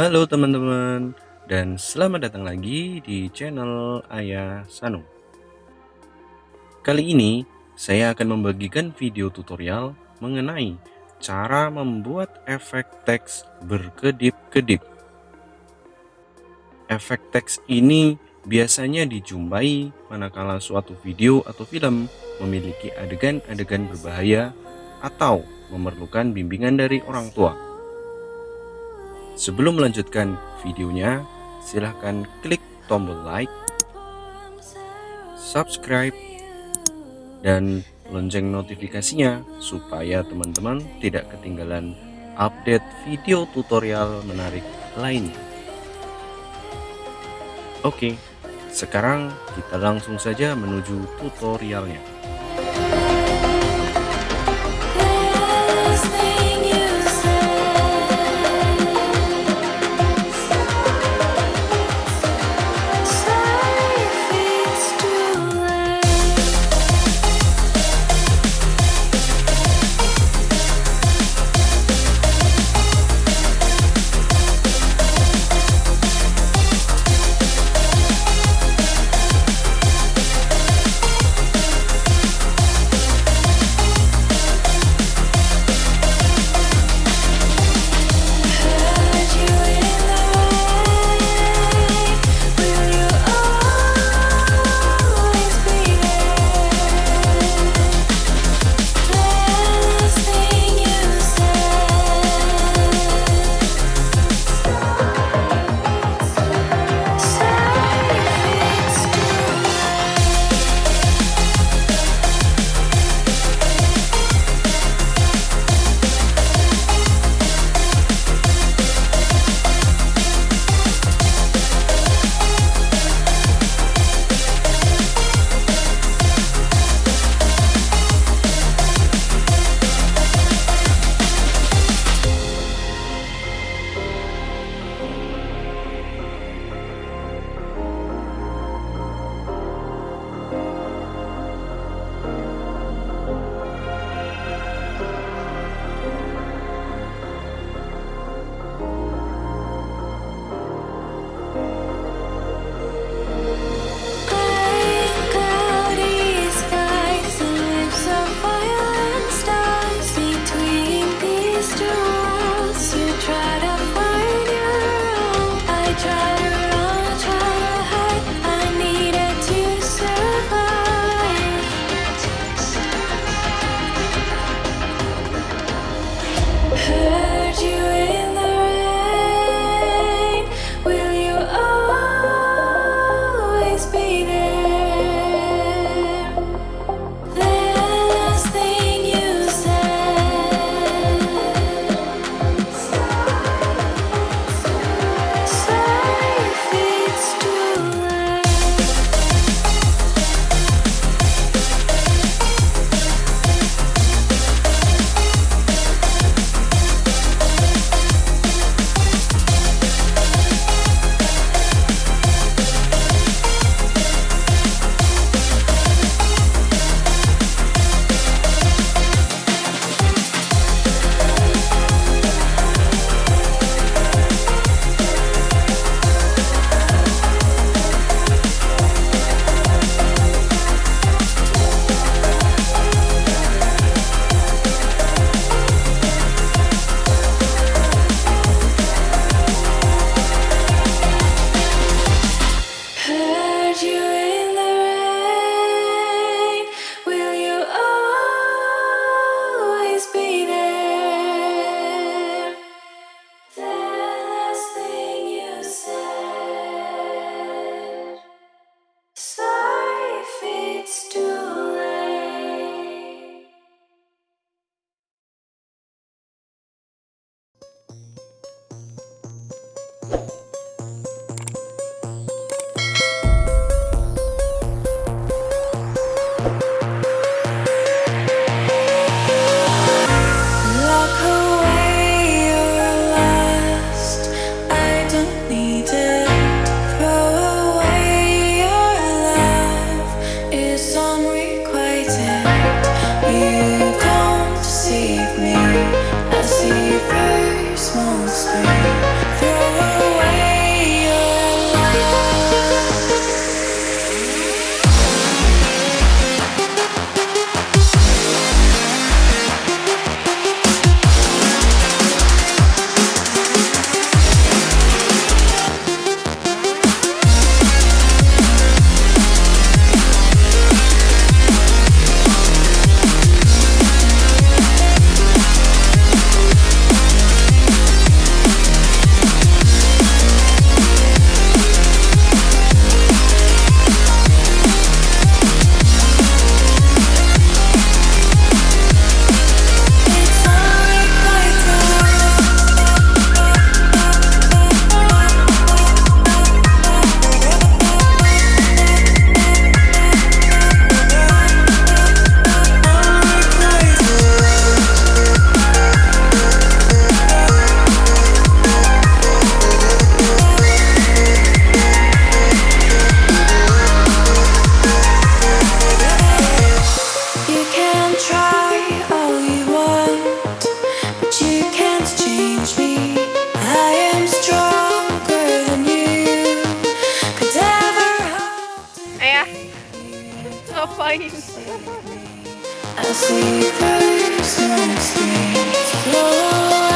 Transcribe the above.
Halo teman-teman, dan selamat datang lagi di channel Ayah Shanum. Kali ini saya akan membagikan video tutorial mengenai cara membuat efek teks berkedip-kedip. Efek teks ini biasanya dijumpai manakala suatu video atau film memiliki adegan-adegan berbahaya atau memerlukan bimbingan dari orang tua. Sebelum melanjutkan videonya, silahkan klik tombol like, subscribe, dan lonceng notifikasinya supaya teman-teman tidak ketinggalan update video tutorial menarik lainnya. Oke, sekarang kita langsung saja menuju tutorialnya. Small screen through Ngapain? I see colors on the screen.